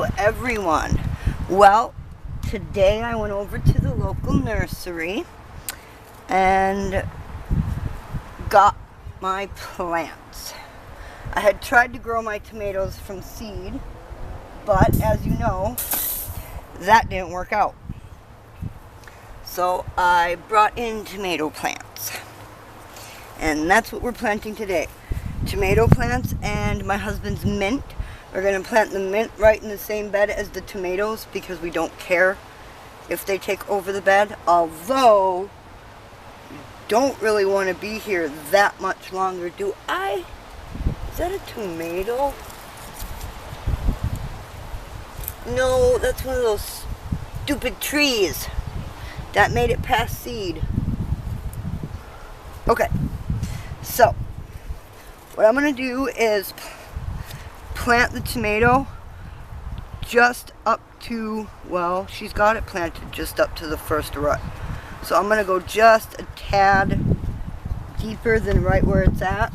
Hello everyone. Well, today I went over to the local nursery and got my plants. I had tried to grow my tomatoes from seed, but as you know, that didn't work out. So I brought in tomato plants, and that's what we're planting today. Tomato plants and my husband's mint. We're going to plant the mint right in the same bed as the tomatoes because we don't care if they take over the bed, although we don't really want to be here that much longer. Is that a tomato? No, that's one of those stupid trees that made it past seed. Okay, so what I'm going to do is plant the tomato just up to, well, she's got it planted just up to the first root. So I'm going to go just a tad deeper than right where it's at.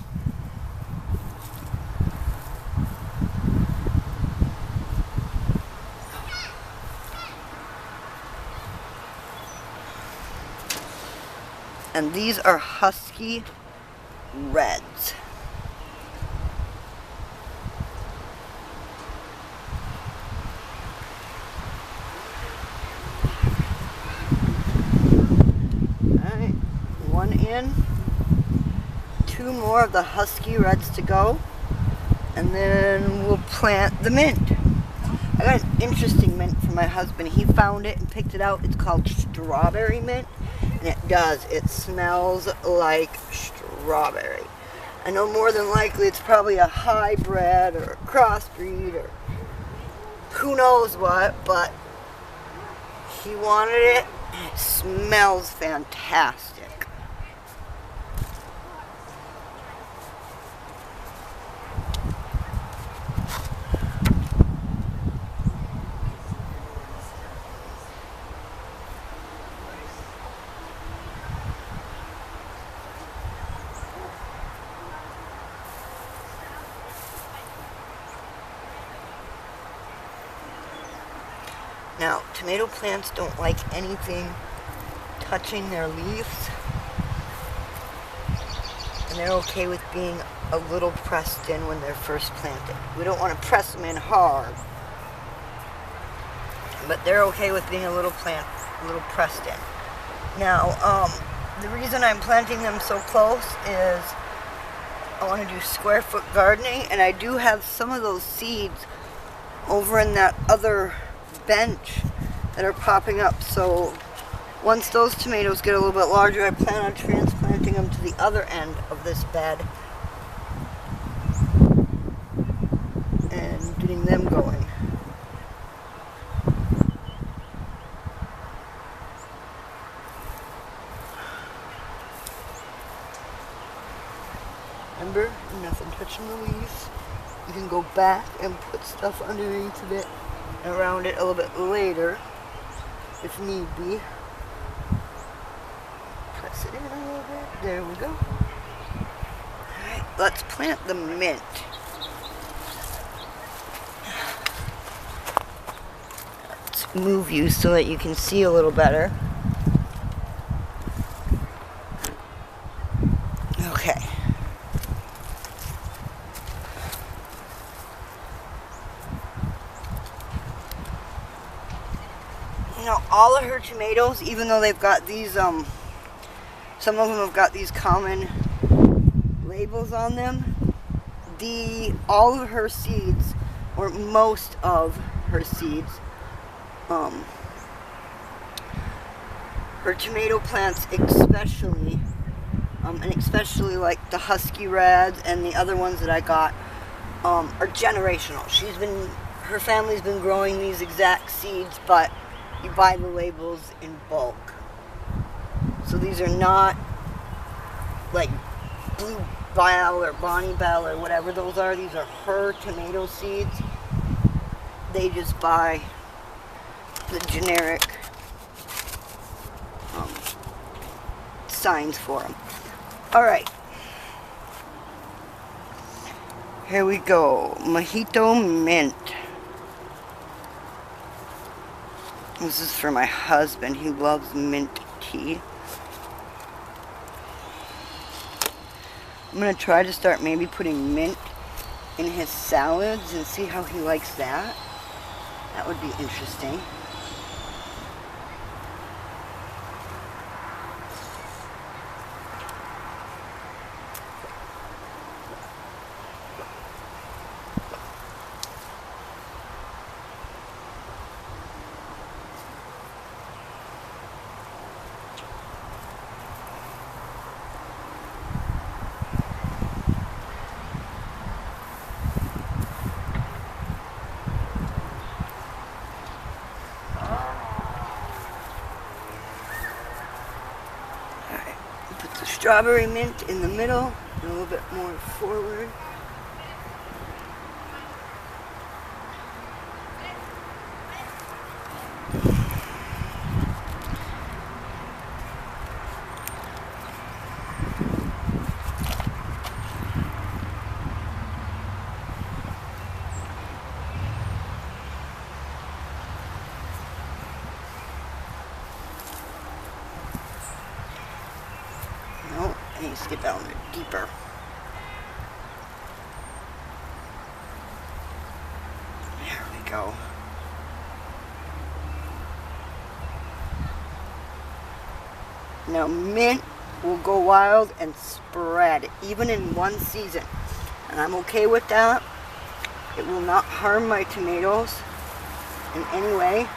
And these are husky reds. Alright, one in, two more of the husky reds to go, and then we'll plant the mint. I got an interesting mint from my husband. He found it and picked it out. It's called strawberry mint. And it does. It smells like strawberry. I know more than likely it's probably a hybrid or a crossbreed or who knows what, but he wanted it and it smells fantastic. Now, tomato plants don't like anything touching their leaves, and they're okay with being a little pressed in when they're first planted. We don't want to press them in hard, but they're okay with being a little pressed in. Now, the reason I'm planting them so close is I want to do square foot gardening, and I do have some of those seeds over in that other bench that are popping up. So once those tomatoes get a little bit larger, I plan on transplanting them to the other end of this bed and getting them going. Remember, nothing touching the leaves. You can go back and put stuff underneath of it and around it a little bit later if need be. Press it in a little bit. There we go. Alright, let's plant the mint. Let's move you so that you can see a little better. Okay. You know, all of her tomatoes, even though they've got these, some of them have got these common labels on them, all of her seeds, or most of her seeds, her tomato plants especially, and especially like the husky reds and the other ones that I got, are generational. Her family's been growing these exact seeds, but you buy the labels in bulk. So these are not like Blue Bell or Bonnie Bell or whatever those are. These are her tomato seeds. They just buy the generic signs for them. Alright. Here we go. Mojito mint. This is for my husband. He loves mint tea. I'm going to try to start maybe putting mint in his salads and see how he likes that. That would be interesting. Strawberry mint in the middle, a little bit more forward. I need to get down there deeper. There we go. Now mint will go wild and spread, even in one season. And I'm okay with that. It will not harm my tomatoes in any way.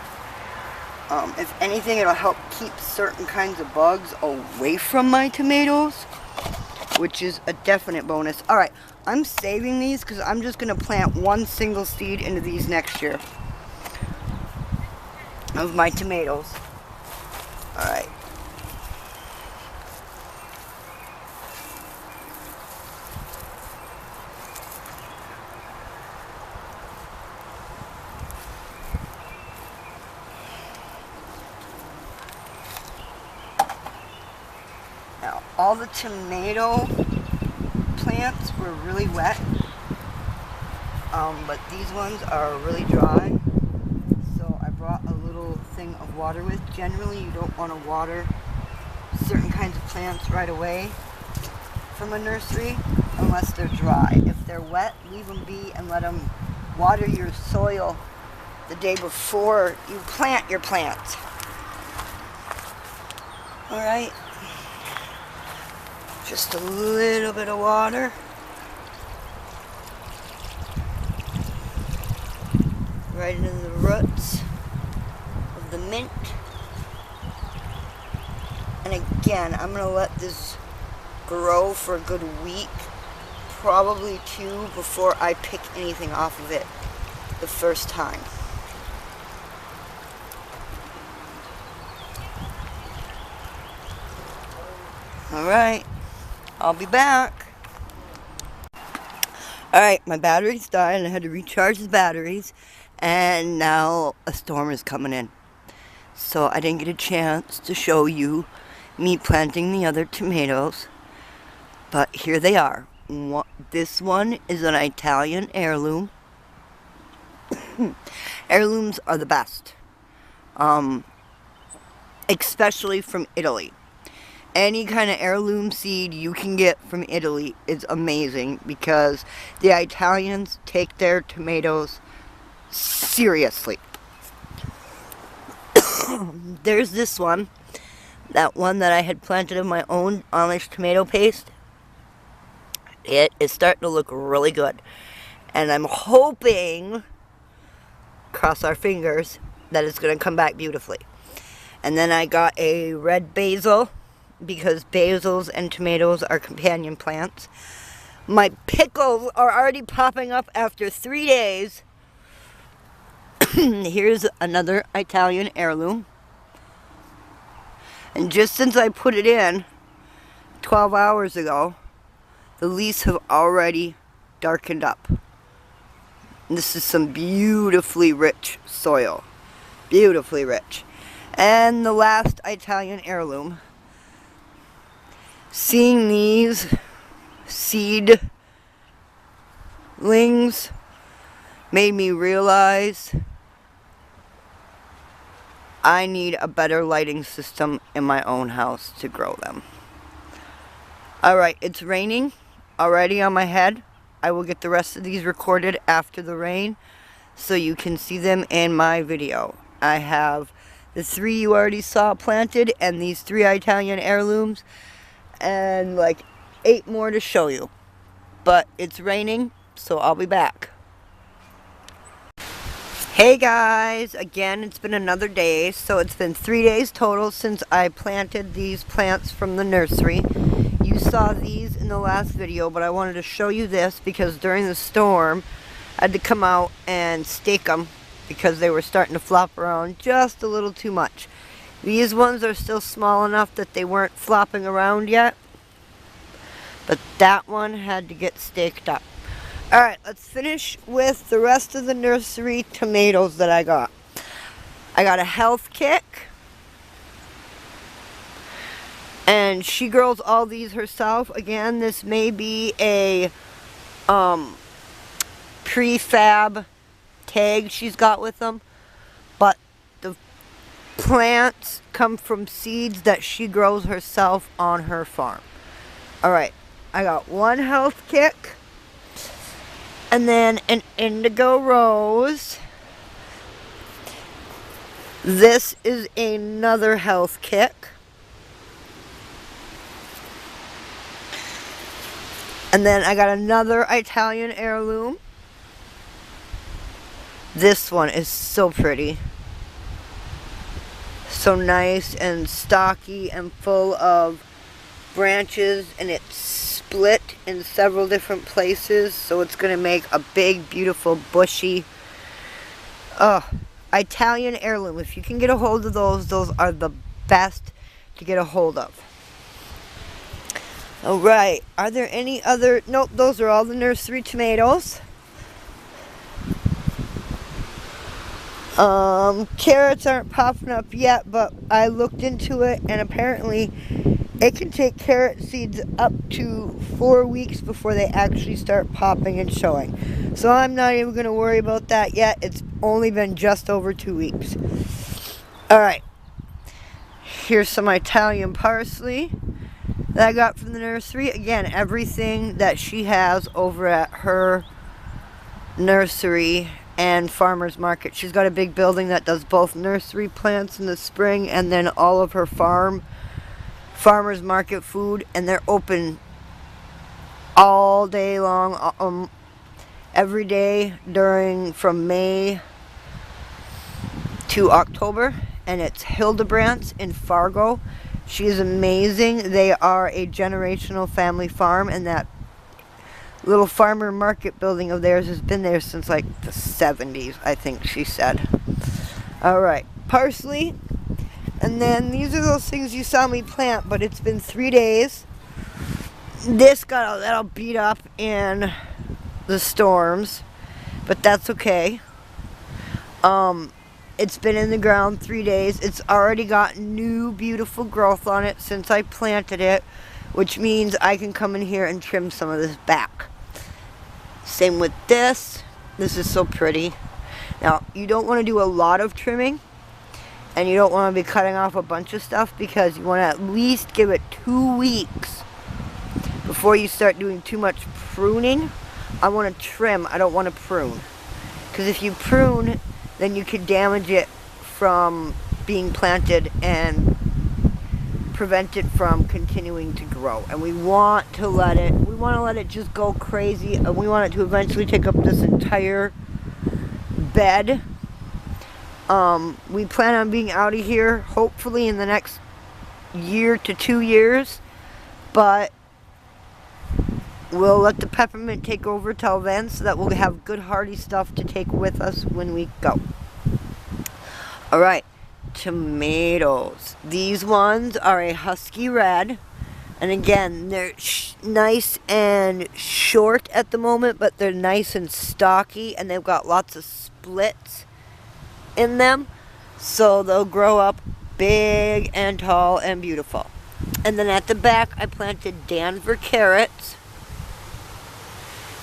If anything, it'll help keep certain kinds of bugs away from my tomatoes, which is a definite bonus. Alright, I'm saving these because I'm just going to plant one single seed into these next year of my tomatoes. Alright. Now, all the tomato plants were really wet, but these ones are really dry. So I brought a little thing of water with. Generally, you don't want to water certain kinds of plants right away from a nursery unless they're dry. If they're wet, leave them be and let them water your soil the day before you plant your plants. Alright. Just a little bit of water. Right into the roots of the mint. And again, I'm going to let this grow for a good week, probably 2, before I pick anything off of it the first time. Alright. I'll be back. Alright, my batteries died and I had to recharge the batteries. And now a storm is coming in. So I didn't get a chance to show you me planting the other tomatoes. But here they are. This one is an Italian heirloom. Heirlooms are the best. Especially from Italy. Any kind of heirloom seed you can get from Italy is amazing because the Italians take their tomatoes seriously. There's this one, that one that I had planted in my own Amish tomato paste. It is starting to look really good. And I'm hoping, cross our fingers, that it's going to come back beautifully. And then I got a red basil, because basils and tomatoes are companion plants. My pickles are already popping up after 3 days. Here's another Italian heirloom. And just since I put it in 12 hours ago, the leaves have already darkened up. And this is some beautifully rich soil. Beautifully rich. And the last Italian heirloom. Seeing these seedlings made me realize I need a better lighting system in my own house to grow them. Alright, it's raining already on my head. I will get the rest of these recorded after the rain so you can see them in my video. I have the 3 you already saw planted and these 3 Italian heirlooms and like 8 more to show you. But it's raining, so I'll be back. Hey guys, again it's been another day, so it's been 3 days total since I planted these plants from the nursery. You saw these in the last video, but I wanted to show you this because during the storm I had to come out and stake them because they were starting to flop around just a little too much. These ones are still small enough that they weren't flopping around yet, but that one had to get staked up. Alright, let's finish with the rest of the nursery tomatoes that I got. I got a health kick. And she grows all these herself. Again, this may be a prefab tag she's got with them. But the plants come from seeds that she grows herself on her farm. Alright, I got one health kick. And then an indigo rose. This is another health kick. And then I got another Italian heirloom. This one is so pretty. So nice and stocky and full of branches, and it's split in several different places, so it's going to make a big, beautiful, bushy Italian heirloom. If you can get a hold of those are the best to get a hold of. Alright, are there any other... Nope, those are all the nursery tomatoes. Carrots aren't popping up yet, but I looked into it, and apparently it can take carrot seeds up to 4 weeks before they actually start popping and showing. So I'm not even going to worry about that yet. It's only been just over 2 weeks. Alright, here's some Italian parsley that I got from the nursery. Again, everything that she has over at her nursery and farmer's market. She's got a big building that does both nursery plants in the spring and then all of her farmer's market food, and they're open all day long, every day from May to October. And it's Hildebrands in Fargo. She is amazing. They are a generational family farm, and that little farmer market building of theirs has been there since like the 70s, I think she said. Alright, parsley. And then these are those things you saw me plant, but it's been 3 days. This got a little beat up in the storms, but that's okay. It's been in the ground 3 days. It's already got new beautiful growth on it since I planted it, which means I can come in here and trim some of this back. Same with this. This is so pretty. Now, you don't want to do a lot of trimming, and you don't want to be cutting off a bunch of stuff because you want to at least give it 2 weeks before you start doing too much pruning. I want to trim. I don't want to prune. Because if you prune, then you could damage it from being planted and prevent it from continuing to grow. And we want to let it just go crazy, and we want it to eventually take up this entire bed. We plan on being out of here hopefully in the next year to 2 years, but we'll let the peppermint take over till then so that we'll have good hardy stuff to take with us when we go. Alright, tomatoes. These ones are a husky red, and again, they're nice and short at the moment, but they're nice and stocky, and they've got lots of splits in them, so they'll grow up big and tall and beautiful. And then at the back I planted Danver carrots,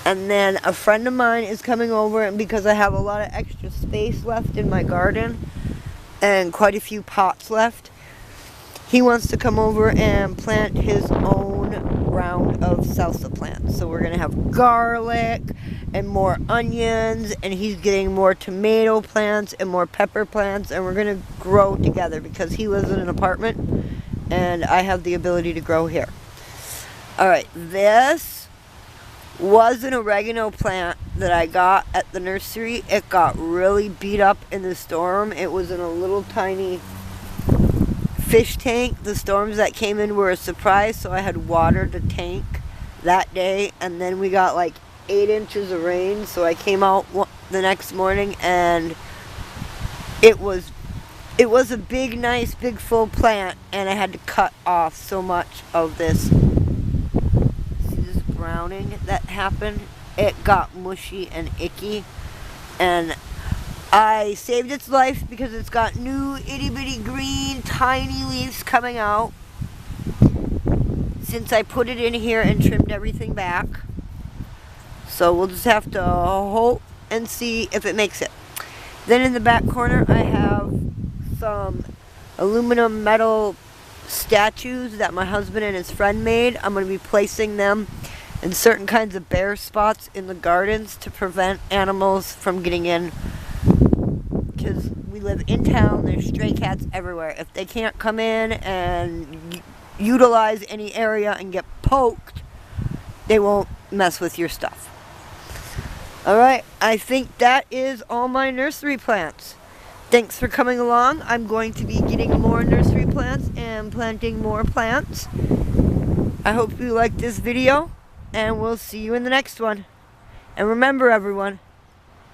and then a friend of mine is coming over, and because I have a lot of extra space left in my garden, and quite a few pots left. He wants to come over and plant his own round of salsa plants. So we're going to have garlic and more onions, and he's getting more tomato plants and more pepper plants, and we're going to grow together because he lives in an apartment and I have the ability to grow here. Alright, this was an oregano plant that I got at the nursery. It got really beat up in the storm. It was in a little tiny fish tank. The storms that came in were a surprise, so I had watered the tank that day, and then we got like 8 inches of rain, so I came out the next morning and it was a big, nice, big full plant, and I had to cut off so much of this. Browning that happened. It got mushy and icky, and I saved its life because it's got new itty bitty green tiny leaves coming out since I put it in here and trimmed everything back. So we'll just have to hope and see if it makes it. Then in the back corner I have some aluminum metal statues that my husband and his friend made. I'm going to be placing them in certain kinds of bare spots in the gardens to prevent animals from getting in, because we live in town. There's stray cats everywhere. If they can't come in and utilize any area and get poked, they won't mess with your stuff. Alright, I think that is all my nursery plants. Thanks for coming along. I'm going to be getting more nursery plants and planting more plants. I hope you liked this video, and we'll see you in the next one. And remember, everyone,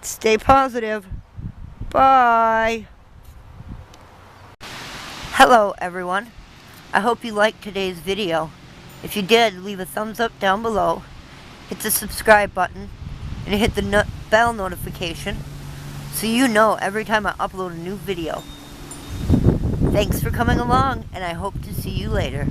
stay positive. Bye. Hello, everyone. I hope you liked today's video. If you did, leave a thumbs up down below. Hit the subscribe button and hit the bell notification so you know every time I upload a new video. Thanks for coming along, and I hope to see you later.